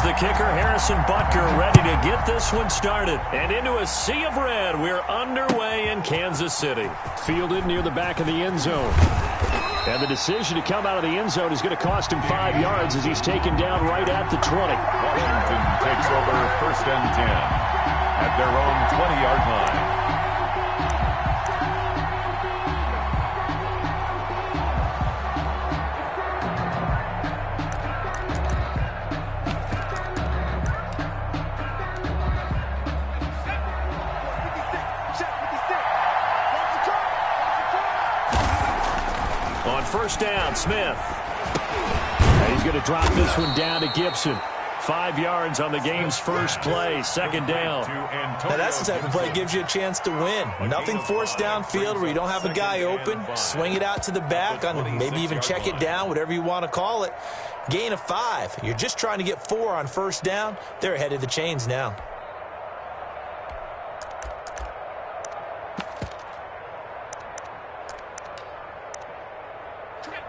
Here's the kicker, Harrison Butker, ready to get this one started. And into a sea of red, we're underway in Kansas City. Fielded near the back of the end zone. And the decision to come out of the end zone is going to cost him 5 yards as he's taken down right at the 20. Washington takes over 1st and 10 at their own 20-yard line. On 1st down, Smith. And he's going to drop this one down to Gibson. 5 yards on the game's first play, 2nd down. Now that's the type of play that gives you a chance to win. Nothing forced downfield where you don't have a guy open. Swing it out to the back, on maybe even check it down, whatever you want to call it. Gain of 5. You're just trying to get 4 on 1st down. They're ahead of the chains now.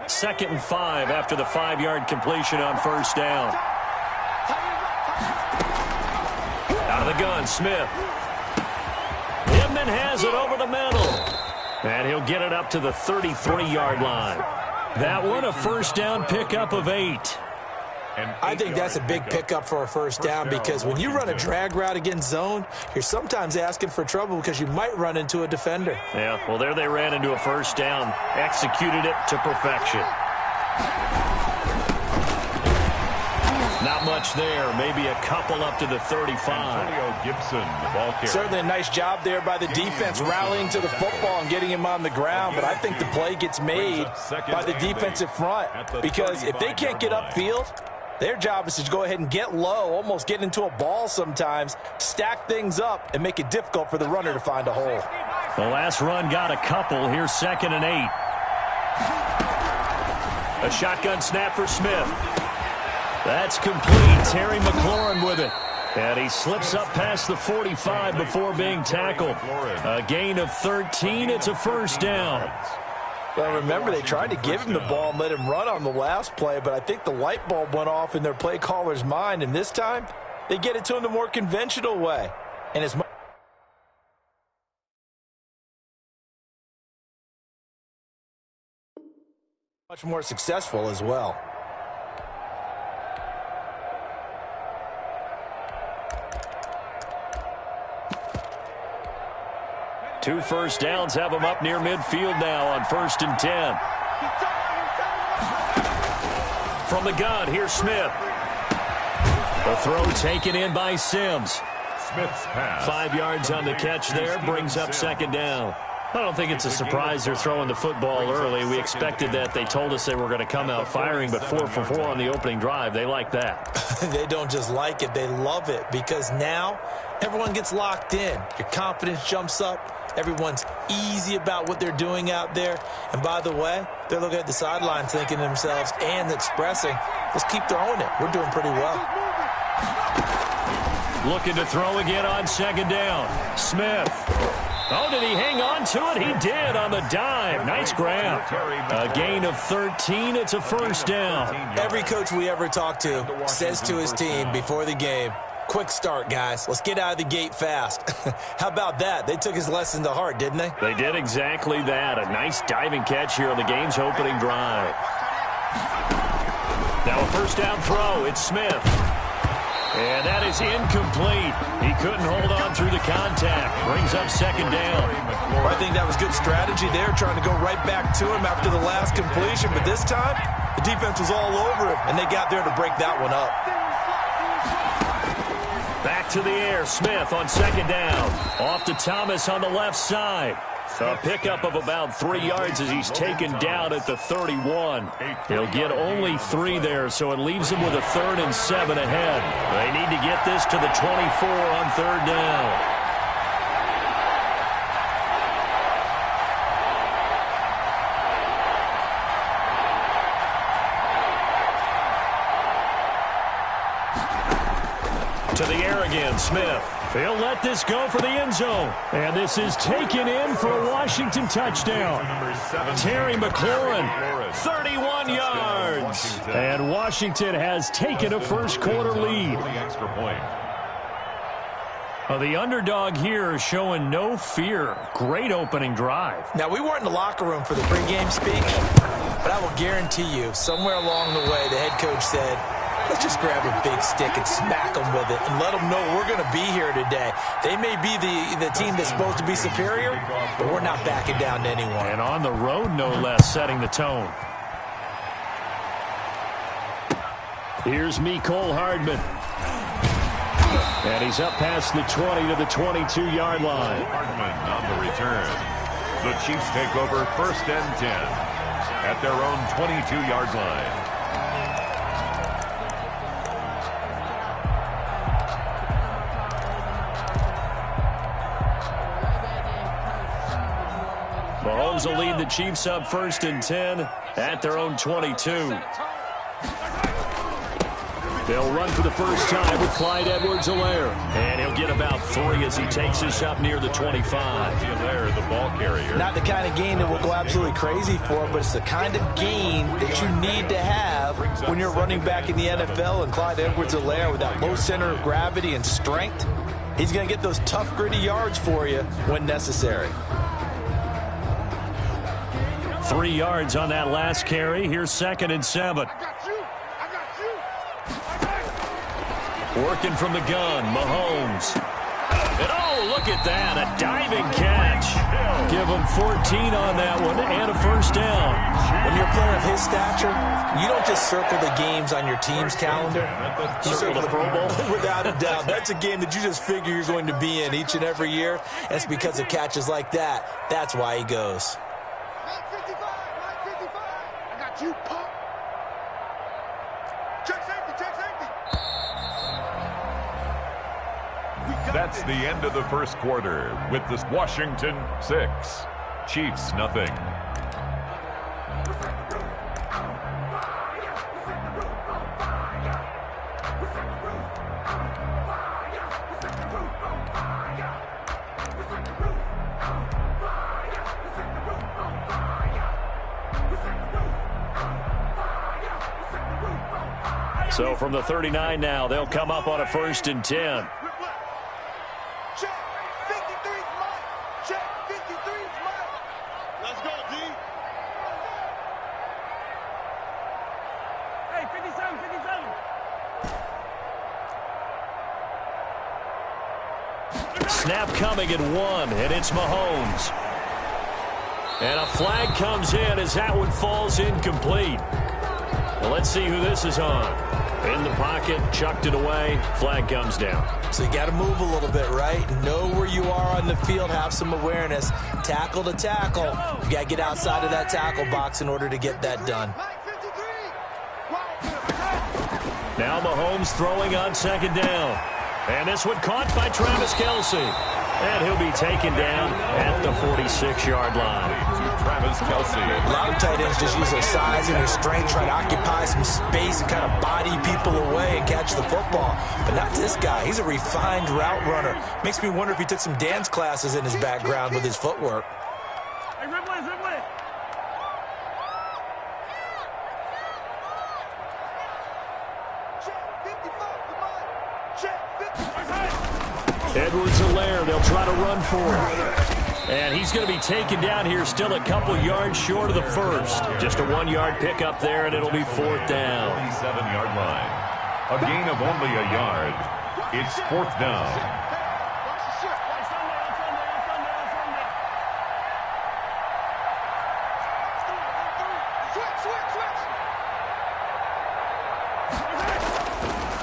Second and 5 after the 5-yard completion on 1st down. Out of the gun, Smith. Hibman has it over the middle. And he'll get it up to the 33-yard line. That one, a 1st down pickup of 8. I think that's a big pickup for a 1st down because when you run a drag route against zone, you're sometimes asking for trouble because you might run into a defender. Yeah, well, there they ran into a 1st down. Executed it to perfection. Not much there. Maybe a couple up to the 35. Gibson, the ball carrier. Certainly a nice job there by the defense rallying to the football and getting him on the ground, but I think the play gets made by the defensive front because if they can't get upfield, their job is to go ahead and get low, almost get into a ball sometimes, stack things up, and make it difficult for the runner to find a hole. The last run got a couple. Here's 2nd and 8. A shotgun snap for Smith. That's complete. Terry McLaurin with it. And he slips up past the 45 before being tackled. A gain of 13. It's a 1st down. Well, remember, they tried to give him the ball and let him run on the last play, but I think the light bulb went off in their play caller's mind, and this time they get it to him the more conventional way. And it's much more successful as well. Two 1st downs have him up near midfield now on 1st and 10. From the gun, here's Smith. The throw taken in by Sims. Smith's pass. 5 yards on the catch there, brings up 2nd down. I don't think it's a surprise they're throwing the football early. We expected that. They told us they were going to come out firing, but 4 for 4 on the opening drive. They like that. They don't just like it, they love it, because now everyone gets locked in. Your confidence jumps up. Everyone's easy about what they're doing out there. And by the way, they're looking at the sidelines thinking to themselves and expressing, let's keep throwing it. We're doing pretty well. Looking to throw again on 2nd down. Smith. Oh, did he hang on to it? He did on the dive. Nice grab. A gain of 13. It's a 1st down. Every coach we ever talk to says to his team before the game, quick start, guys. Let's get out of the gate fast. How about that? They took his lesson to heart, didn't they? They did exactly that. A nice diving catch here on the game's opening drive. Now a 1st down throw. It's Smith. And that is incomplete. He couldn't hold on through the contact. Brings up 2nd down. Well, I think that was good strategy there, trying to go right back to him after the last completion. But this time, the defense was all over him, and they got there to break that one up. Back to the air. Smith on 2nd down. Off to Thomas on the left side. A pickup of about 3 yards as he's taken down at the 31. He'll get only 3 there, so it leaves him with a 3rd and 7 ahead. They need to get this to the 24 on 3rd down. To the air again. again, Smith. He'll let this go for the end zone. And this is taken in for a Washington touchdown. Terry McLaurin, 31 yards. And Washington has taken a first-quarter lead. The underdog here showing no fear. Great opening drive. Now, we weren't in the locker room for the pregame speech, but I will guarantee you, somewhere along the way, the head coach said, let's just grab a big stick and smack them with it and let them know we're going to be here today. They may be the team that's supposed to be superior, but we're not backing down to anyone. And on the road, no less, setting the tone. Here's Mecole Hardman. And he's up past the 20 to the 22-yard line. Hardman on the return. The Chiefs take over 1st and 10 at their own 22-yard line. Mahomes will lead the Chiefs up 1st and 10 at their own 22. They'll run for the first time with Clyde Edwards-Helaire. And he'll get about 3 as he takes this up near the 25. Helaire, the ball carrier. Not the kind of game that we'll go absolutely crazy for, but it's the kind of game that you need to have when you're running back in the NFL. And Clyde Edwards-Helaire with that low center of gravity and strength, he's going to get those tough, gritty yards for you when necessary. 3 yards on that last carry. Here's 2nd and 7. Working from the gun, Mahomes. And oh, look at that, a diving catch. Give him 14 on that one and a first down. When you're a player of his stature, you don't just circle the games on your team's calendar. You circle the Pro Bowl. Without a doubt. That's a game that you just figure you're going to be in each and every year. And it's because of catches like that. That's why he goes. 955, 955. I got you, punk. Check safety, check safety. That's the end of the first quarter with the Washington 6, Chiefs nothing. So from the 39 now, they'll come up on a 1st and 10. Check 53's mine. Check 53's mine. Let's go, D. Hey, 57, 57. Snap coming at 1, and it's Mahomes. And a flag comes in as that one falls incomplete. Well, let's see who this is on. In the pocket, chucked it away, flag comes down. So you got to move a little bit, right? Know where you are on the field, have some awareness. Tackle to tackle. You got to get outside of that tackle box in order to get that done. Now Mahomes throwing on 2nd down. And this one caught by Travis Kelce. And he'll be taken down at the 46-yard line. Travis Kelce. A lot of tight ends just use their size and their strength, try to occupy some space and kind of body people away and catch the football. But not this guy. He's a refined route runner. Makes me wonder if he took some dance classes in his background with his footwork. Hey, Ripley, Ripley. Check 55, come on. Check 55. Edwards-Helaire, they'll try to run for it. And he's going to be taken down here, still a couple yards short of the first. Just a 1-yard pickup there, and it'll be 4th down. 27-yard line. A gain of only a yard. It's 4th down.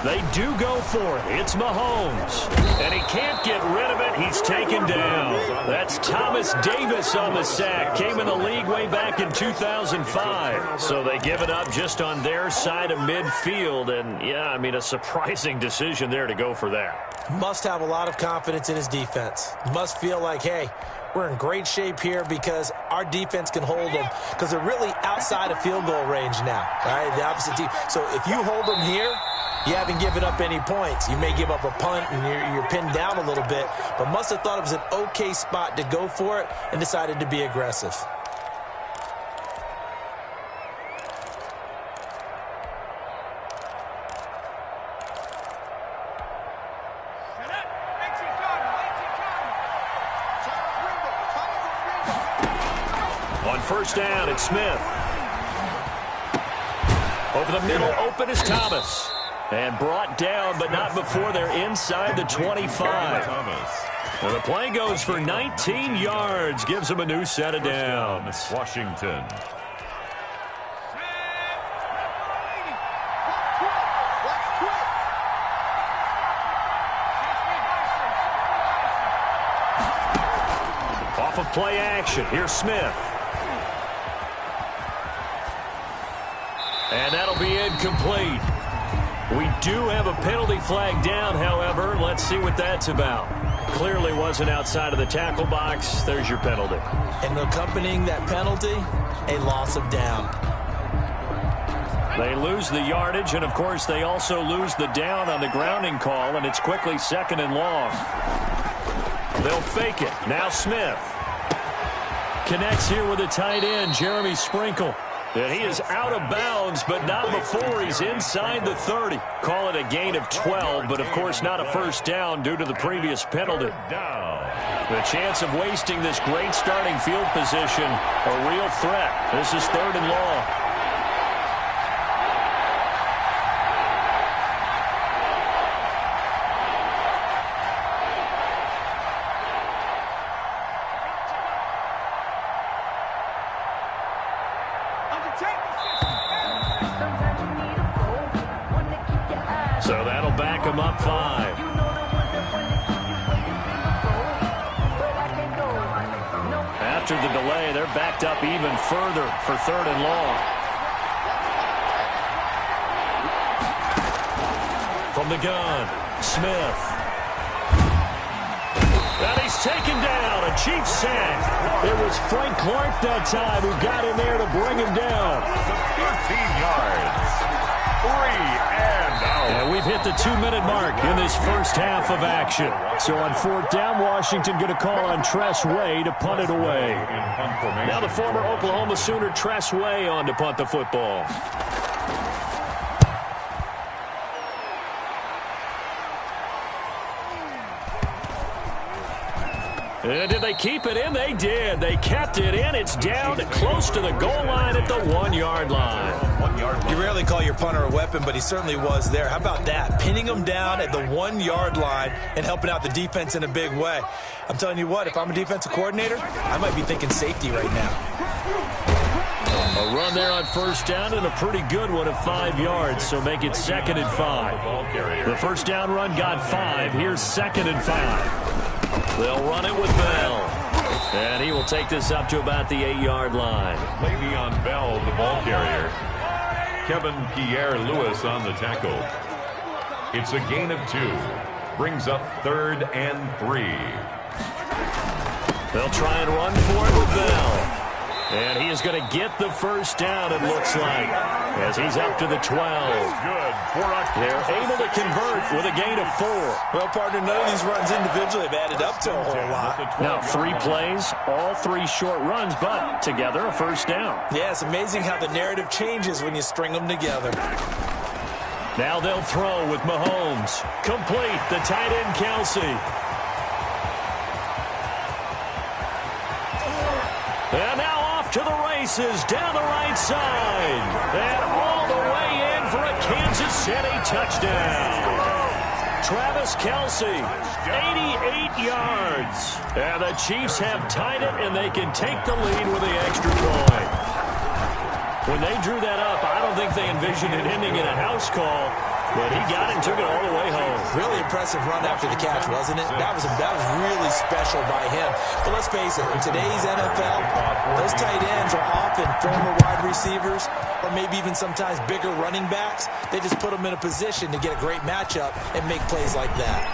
They do go for it. It's Mahomes. And he can't get rid of it. He's taken down. That's Thomas Davis on the sack. Came in the league way back in 2005. So they give it up just on their side of midfield. And, yeah, I mean, a surprising decision there to go for that. Must have a lot of confidence in his defense. Must feel like, hey, we're in great shape here because our defense can hold them because they're really outside of field goal range now, right? The opposite team. So if you hold them here, you haven't given up any points. You may give up a punt and you're pinned down a little bit, but must have thought it was an okay spot to go for it and decided to be aggressive. On first down, it's Smith. Over the middle, open is Thomas. And brought down, but not before they're inside the 25. Well, the play goes for 19 yards, gives them a new set of downs. Washington. Off of play action, here's Smith. And that'll be incomplete. We do have a penalty flag down, however. Let's see what that's about. Clearly wasn't outside of the tackle box. There's your penalty. And accompanying that penalty, a loss of down. They lose the yardage, and, of course, they also lose the down on the grounding call, and it's quickly 2nd and long. They'll fake it. Now Smith connects here with a tight end, Jeremy Sprinkle. And he is out of bounds, but not before he's inside the 30. Call it a gain of 12, but, of course, not a first down due to the previous penalty. The chance of wasting this great starting field position, a real threat. This is 3rd and long. So that'll back him up 5. After the delay, they're backed up even further for 3rd and long. From the gun, Smith. And he's taken down, a Chiefs sack. It was Frank Clark that time who got in there to bring him down. 13 yards. 3 and out. And we've hit the 2-minute mark in this first half of action. So on 4th down, Washington going to call on Tress Way to punt it away. Now the former Oklahoma Sooner Tress Way on to punt the football. And did they keep it in? They did. They kept it in. It's down close to the goal line at the 1-yard line. You rarely call your punter a weapon, but he certainly was there. How about that? Pinning him down at the 1-yard line and helping out the defense in a big way. I'm telling you what, if I'm a defensive coordinator, I might be thinking safety right now. A run there on first down and a pretty good one of 5 yards, so make it 2nd and 5. The first down run got 5. Here's 2nd and 5. They'll run it with Bell. And he will take this up to about the 8-yard line. Le'Veon Bell, the ball carrier. Kevin Pierre-Louis on the tackle. It's a gain of 2. Brings up 3rd and 3. They'll try and run for it with Bell. And he is going to get the first down, it looks like, as he's up to the 12. Good. They're able to convert with a gain of 4. Well, partner, none of these runs individually have added up to a whole lot. Now, 3 plays, all 3 short runs, but together a first down. Yeah, it's amazing how the narrative changes when you string them together. Now they'll throw with Mahomes. Complete, the tight end Kelsey. And now off to the races down the right side. And all the way in for a Kansas City touchdown. Travis Kelsey, 88 yards. And the Chiefs have tied it, and they can take the lead with the extra point. When they drew that up, I don't think they envisioned it ending in a house call, but he got it and took it all the way home. Really impressive run after the catch, wasn't it? That was really special by him. But let's face it, in today's NFL, those tight ends are often former wide receivers or maybe even sometimes bigger running backs. They just put them in a position to get a great matchup and make plays like that.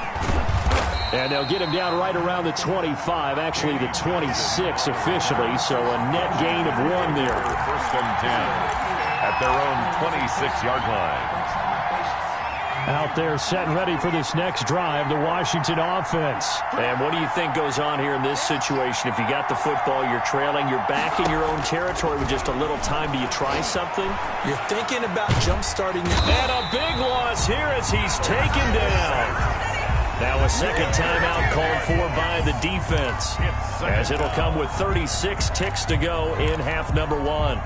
And they'll get him down right around the 25, actually the 26 officially, so a net gain of 1 there. First and 10 at their own 26-yard line. Out there set and ready for this next drive, the Washington offense. And what do you think goes on here in this situation? If you got the football, you're trailing, you're back in your own territory with just a little time. Do you try something? You're thinking about jump-starting. And a big loss here as he's taken down. Now a second timeout called for by the defense, as it'll come with 36 ticks to go in half number 1.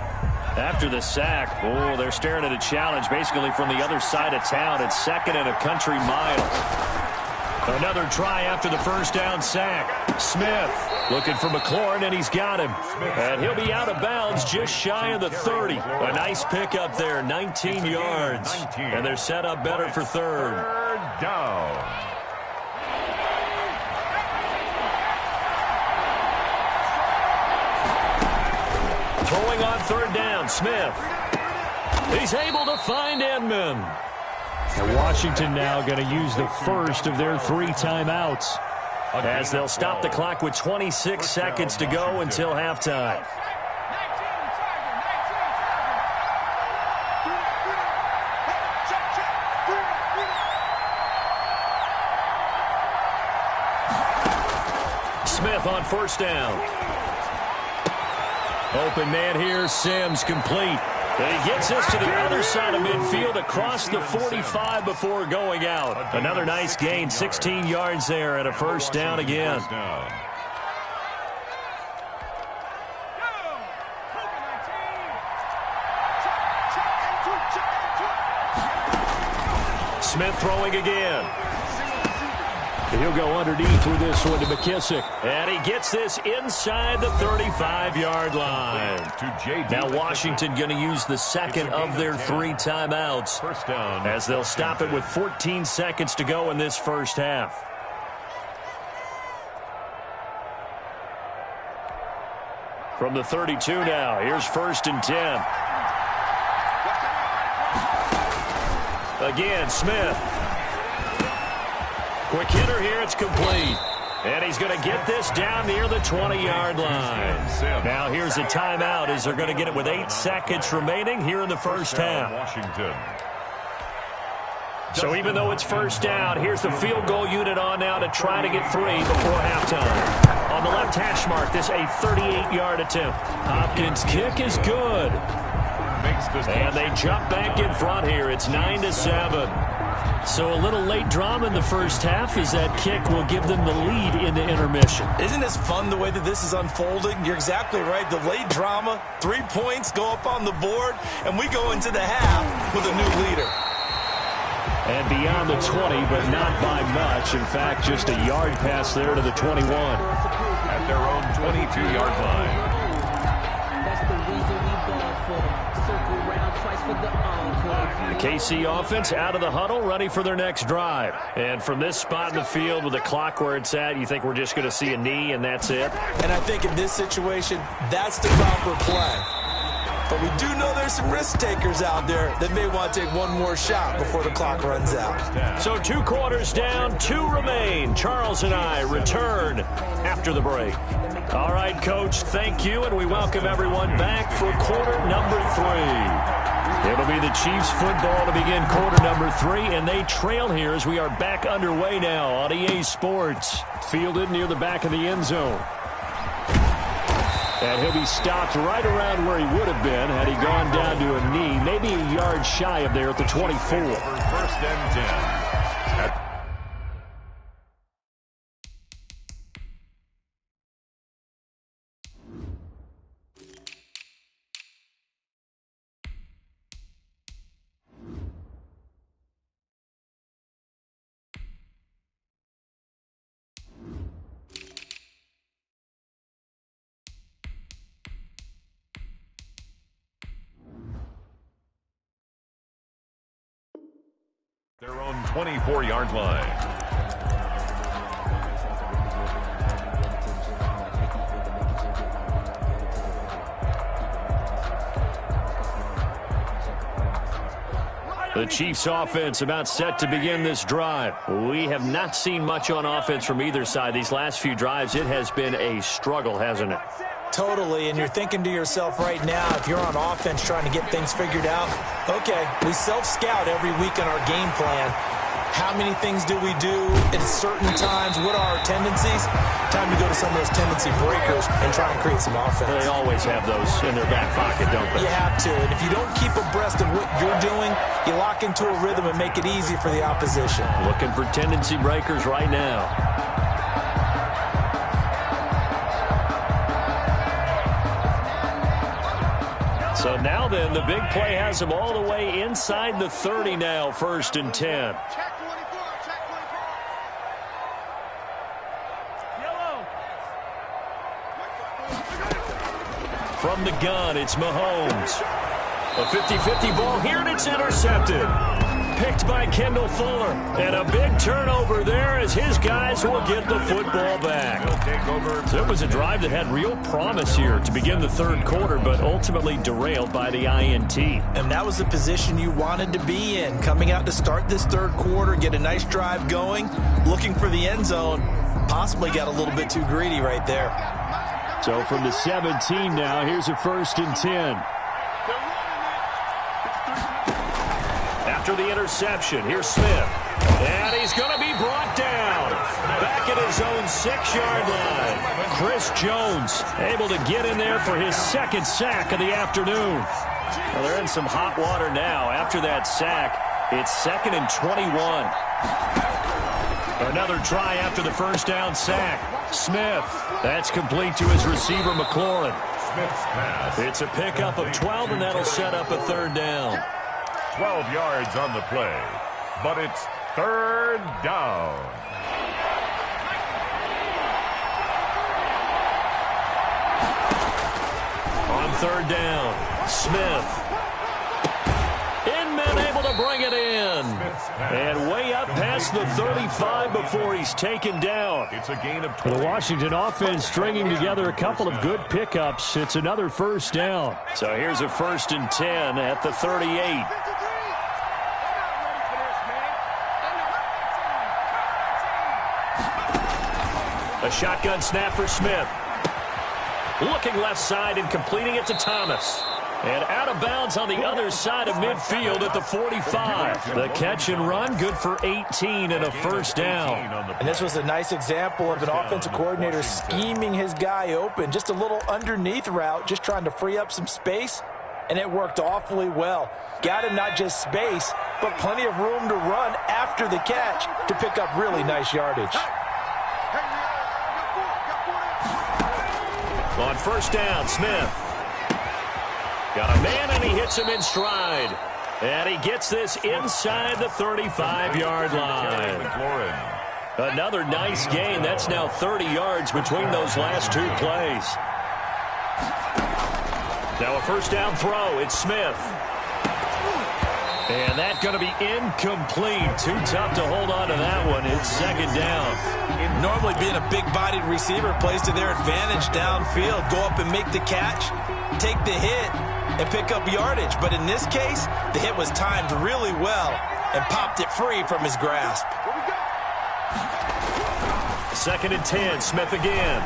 After the sack, they're staring at a challenge basically from the other side of town. It's 2nd and a country mile. Another try after the first down sack. Smith looking for McLaurin, and he's got him. And he'll be out of bounds just shy of the 30. A nice pickup there, 19 yards. And they're set up better for 3rd. Third down. Throwing on 3rd down, Smith. He's able to find Edmond. And Washington now going to use the first of their 3 timeouts, as they'll stop the clock with 26 seconds to go until halftime. Smith on 1st down. Open man here, Sims complete. And he gets us to the other side of midfield across the 45 before going out. Another nice gain, 16 yards there, and a first down again. Smith throwing again. He'll go underneath with this one to McKissick. And he gets this inside the 35-yard line. Now Washington going to use the second of their 3 timeouts, as they'll stop it with 14 seconds to go in this first half. From the 32 now, here's 1st and 10. Again, Smith. Quick hitter here, it's complete. And he's going to get this down near the 20-yard line. Now here's a timeout as they're going to get it with 8 seconds remaining here in the first half. Washington. So even though it's first down, here's the field goal unit on now to try to get 3 before halftime. On the left hash mark, this a 38-yard attempt. Hopkins' kick is good. And they jump back in front here. It's 9-7. So a little late drama in the first half as that kick will give them the lead into intermission. Isn't this fun the way that this is unfolding? You're exactly right. The late drama, 3 points go up on the board, and we go into the half with a new leader. And beyond the 20, but not by much. In fact, just a yard pass there to the 21. At their own 22-yard line. That's the reason we ball for them. Circle round twice for the encore. The KC offense out of the huddle, ready for their next drive. And from this spot in the field with the clock where it's at, you think we're just going to see a knee and that's it? And I think in this situation, that's the proper play. But we do know there's some risk takers out there that may want to take one more shot before the clock runs out. So 2 quarters down, 2 remain. Charles and I return after the break. All right, Coach, thank you, and we welcome everyone back for quarter number 3. It'll be the Chiefs football to begin quarter number 3, and they trail here as we are back underway now on EA Sports. Fielded near the back of the end zone. And he'll be stopped right around where he would have been had he gone down to a knee, maybe a yard shy of there at the 24. First and 10. Their own 24-yard line. The Chiefs offense about set to begin this drive. We have not seen much on offense from either side. These last few drives, it has been a struggle, hasn't it? Totally, and you're thinking to yourself right now, if you're on offense trying to get things figured out, okay, we self-scout every week in our game plan. How many things do we do at certain times? What are our tendencies? Time to go to some of those tendency breakers and try and create some offense. They always have those in their back pocket, don't they? You have to, and if you don't keep abreast of what you're doing, you lock into a rhythm and make it easy for the opposition. Looking for tendency breakers right now. So now then, the big play has him all the way inside the 30 now, 1st and 10. From the gun, it's Mahomes. A 50-50 ball here, and it's intercepted. Picked by Kendall Fuller. And a big turnover there as his guys will get the football back. So it was a drive that had real promise here to begin the third quarter, but ultimately derailed by the INT. And that was the position you wanted to be in. Coming out to start this third quarter, get a nice drive going, looking for the end zone. Possibly got a little bit too greedy right there. So from the 17 now, here's a 1st and 10. After the interception, here's Smith. And he's going to be brought down. Back at his own 6-yard line. Chris Jones able to get in there for his 2nd sack of the afternoon. Well, they're in some hot water now. After that sack, it's 2nd and 21. Another try after the 1st down sack. Smith. That's complete to his receiver, McLaurin. It's a pickup of 12, and that'll set up a 3rd down. 12 yards on the play, but it's 3rd down. On 3rd down, Smith. Inman able to bring it in. And way up past the 35 before he's taken down. It's a gain of 20. The Washington offense stringing together a couple of good pickups. It's another 1st down. So here's a 1st and 10 at the 38. A shotgun snap for Smith. Looking left side and completing it to Thomas. And out of bounds on the other side of midfield at the 45. The catch and run, good for 18 and a 1st down. And this was a nice example of an offensive coordinator scheming his guy open. Just a little underneath route, just trying to free up some space. And it worked awfully well. Got him not just space, but plenty of room to run after the catch to pick up really nice yardage. On 1st down, Smith. Got a man, and he hits him in stride. And he gets this inside the 35-yard line. Another nice gain. That's now 30 yards between those last 2 plays. Now a 1st down throw. It's Smith. And that's going to be incomplete. Too tough to hold on to that one. It's 2nd down. Normally being a big-bodied receiver plays to their advantage downfield. Go up and make the catch, take the hit, and pick up yardage. But in this case, the hit was timed really well and popped it free from his grasp. 2nd and 10, Smith again.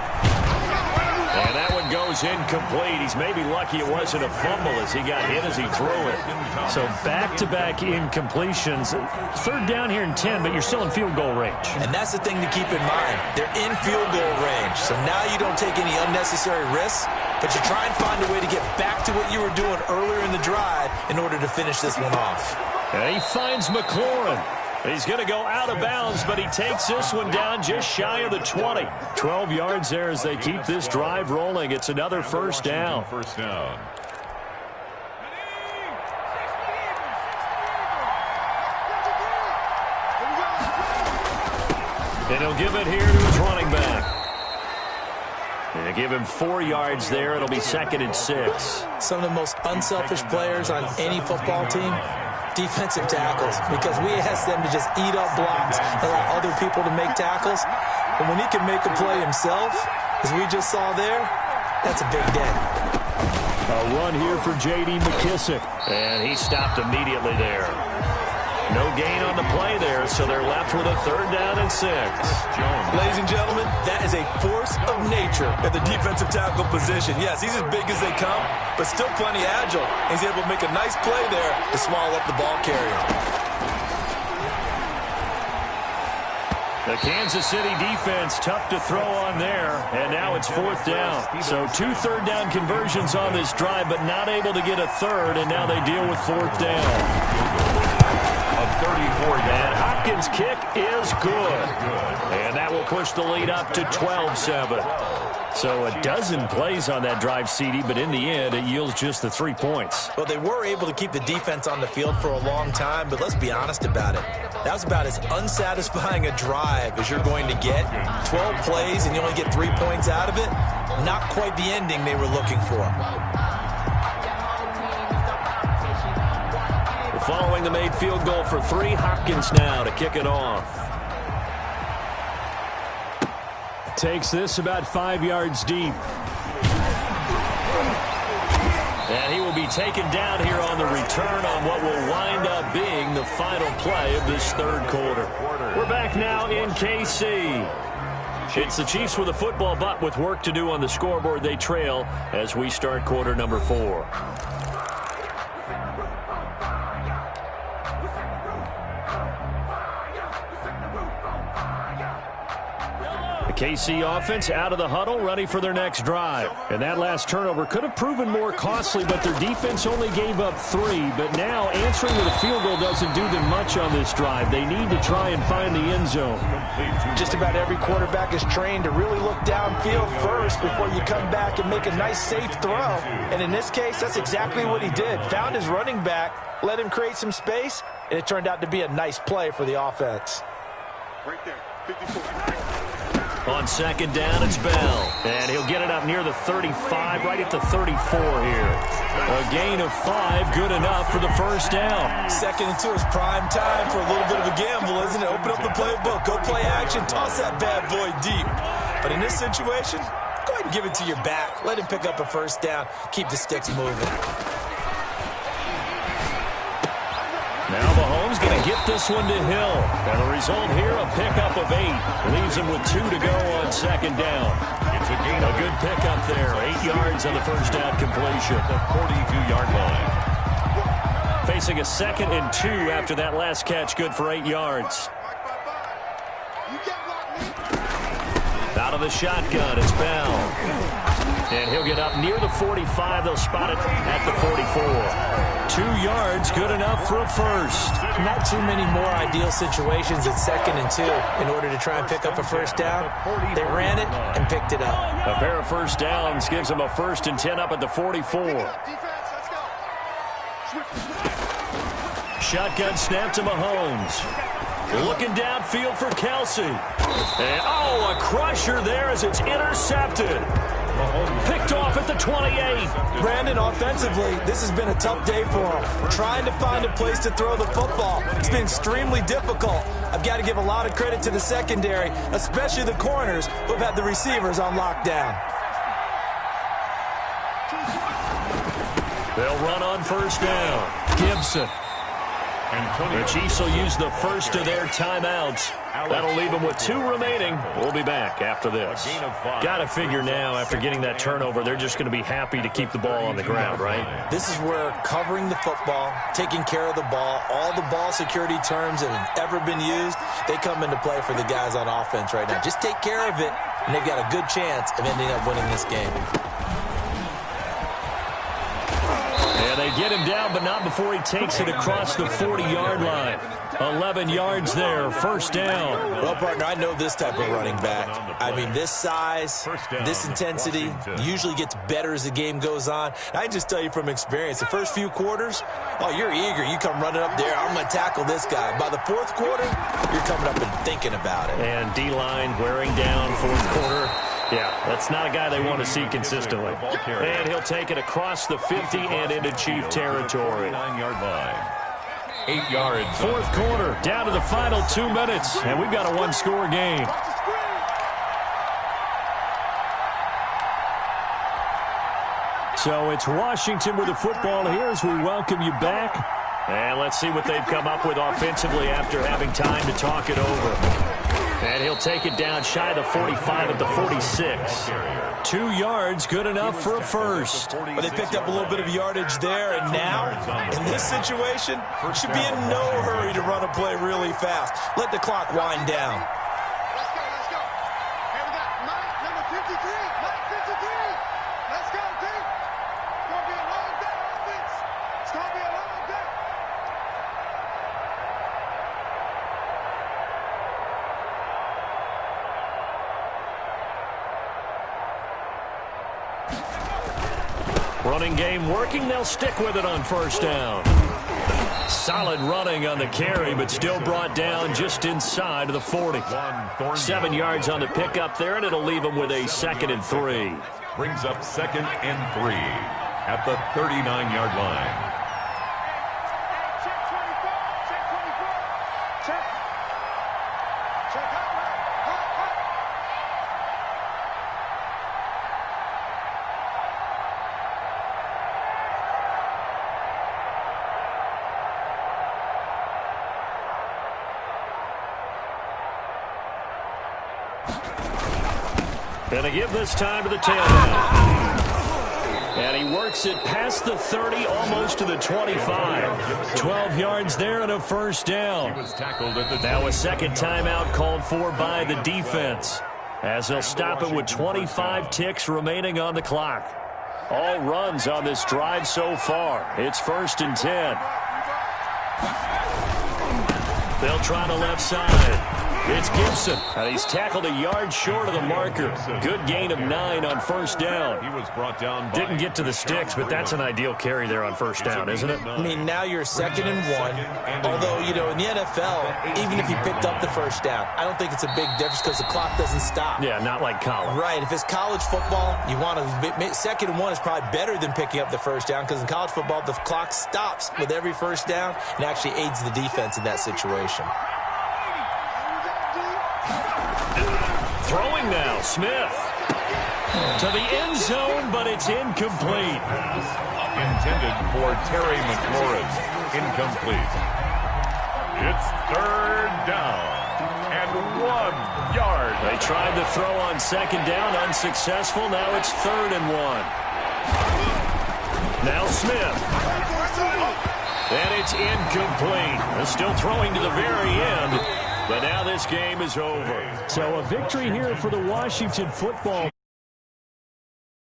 And that one goes incomplete. He's maybe lucky it wasn't a fumble as he got hit as he threw it. So back-to-back incompletions. 3rd down here in 10, but you're still in field goal range. And that's the thing to keep in mind. They're in field goal range. So now you don't take any unnecessary risks, but you try and find a way to get back to what you were doing earlier in the drive in order to finish this one off. And he finds McLaurin. He's going to go out of bounds, but he takes this one down just shy of the 20. 12 yards there as they keep this drive rolling. It's another 1st down. 1st down. And he'll give it here to his running back. And they give him 4 yards there. It'll be 2nd and 6. Some of the most unselfish players on any football team, defensive tackles, because we ask them to just eat up blocks and allow other people to make tackles. And when he can make a play himself, as we just saw there, that's a big day. A run here for J.D. McKissick. And he stopped immediately there. No gain on the play there, so they're left with a 3rd down and 6. Ladies and gentlemen, that is a force of nature at the defensive tackle position. Yes, he's as big as they come, but still plenty agile. He's able to make a nice play there to small up the ball carrier. The Kansas City defense tough to throw on there, and now it's 4th down. So 2 third-down conversions on this drive, but not able to get a 3rd, and now they deal with 4th down. A 34-yard. And Hopkins' kick is good. And that will push the lead up to 12-7. So a dozen plays on that drive, CD, but in the end, it yields just the 3 points. Well, they were able to keep the defense on the field for a long time, but let's be honest about it. That was about as unsatisfying a drive as you're going to get. 12 plays and you only get 3 points out of it. Not quite the ending they were looking for. Following the made field goal for 3, Hopkins now to kick it off. Takes this about 5 yards deep. And he will be taken down here on the return on what will wind up being the final play of this 3rd quarter. We're back now in KC. It's the Chiefs with a football, but with work to do on the scoreboard, they trail as we start quarter number 4. KC offense out of the huddle, ready for their next drive. And that last turnover could have proven more costly, but their defense only gave up 3. But now answering with a field goal doesn't do them much on this drive. They need to try and find the end zone. Just about every quarterback is trained to really look downfield first before you come back and make a nice, safe throw. And in this case, that's exactly what he did. Found his running back, let him create some space, and it turned out to be a nice play for the offense. Right there, 54. On 2nd down, it's Bell. And he'll get it up near the 35, right at the 34 here. A gain of 5, good enough for the 1st down. 2nd and 2 is prime time for a little bit of a gamble, isn't it? Open up the playbook, go play action, toss that bad boy deep. But in this situation, go ahead and give it to your back. Let him pick up a 1st down, keep the sticks moving. Now Mahomes going to get this one to Hill. And the result here, a pickup of 8. Leaves him with 2 to go on 2nd down. It's a gain. A good pickup there. 8 yards on the 1st down completion. The 42-yard line. Facing a 2nd and 2 after that last catch, good for 8 yards. Out of the shotgun, it's Bell. And he'll get up near the 45. They'll spot it at the 44. 2 yards, good enough for a 1st. Not too many more ideal situations at 2nd and 2 in order to try and pick up a 1st down. They ran it and picked it up. A pair of 1st downs gives them a 1st and 10 up at the 44. Shotgun snap to Mahomes. Looking downfield for Kelsey. And, a crusher there as it's intercepted. Picked off at the 28. Brandon, offensively, this has been a tough day for him. Trying to find a place to throw the football. It's been extremely difficult. I've got to give a lot of credit to the secondary, especially the corners who have had the receivers on lockdown. They'll run on 1st down. Gibson. The Chiefs will use the first of their timeouts. That'll leave them with 2 remaining. We'll be back after this. Got to figure now, after getting that turnover, they're just going to be happy to keep the ball on the ground, right? This is where covering the football, taking care of the ball, all the ball security terms that have ever been used, they come into play for the guys on offense right now. Just take care of it, and they've got a good chance of ending up winning this game. And they get him down, but not before he takes it across the 40-yard line. 11 yards there, 1st down. Well, partner, I know this type of running back. I mean, this size, this intensity usually gets better as the game goes on. I can just tell you from experience, the first few quarters, you're eager. You come running up there, I'm going to tackle this guy. By the 4th quarter, you're coming up and thinking about it. And D-line wearing down, 4th quarter. Yeah, that's not a guy they want to see consistently. And he'll take it across the 50 and into Chief territory. 9-yard line. 8 yards. 4th quarter, down to the final 2 minutes, and we've got a 1-score game. So it's Washington with the football here as we welcome you back. And let's see what they've come up with offensively after having time to talk it over. And he'll take it down shy of the 45 at the 46. 2 yards, good enough for a first. Well, they picked up a little bit of yardage there, and now, in this situation, should be in no hurry to run a play really fast. Let the clock wind down. Let's go, let's go. Hey, we got Mike, number 53. Mike 53. Let's go, team. It's going to be a long day, offense. It's going to be a long day. Running game working. They'll stick with it on first down. Solid running on the carry, but still brought down just inside of the 40. 7 yards on the pickup there, and it'll leave them with a 2nd and 3. Brings up 2nd and 3 at the 39-yard line. Check 24. Check 24. Check. Check out. And a give this time to the tailback. And he works it past the 30, almost to the 25. 12 yards there and a first down. Now a second timeout called for by the defense, as they'll stop it with 25 ticks remaining on the clock. All runs on this drive so far. It's 1st and 10. They'll try the left side. It's Gibson, and he's tackled a yard short of the marker. Good gain of 9 on first down. He was brought down. Didn't get to the sticks, but that's an ideal carry there on first down, isn't it? I mean, now you're 2nd and 1. Although, you know, in the NFL, even if you picked up the first down, I don't think it's a big difference because the clock doesn't stop. Yeah, not like college. Right. If it's college football, you want to 2nd and 1 is probably better than picking up the first down, because in college football, the clock stops with every first down and actually aids the defense in that situation. Throwing now, Smith. To the end zone, but it's incomplete. Intended for Terry McLaurin. Incomplete. It's 3rd down and 1 yard. They tried to throw on 2nd down, unsuccessful. Now it's 3rd and 1. Now Smith. And it's incomplete. They're still throwing to the very end. But now this game is over. So a victory here for the Washington football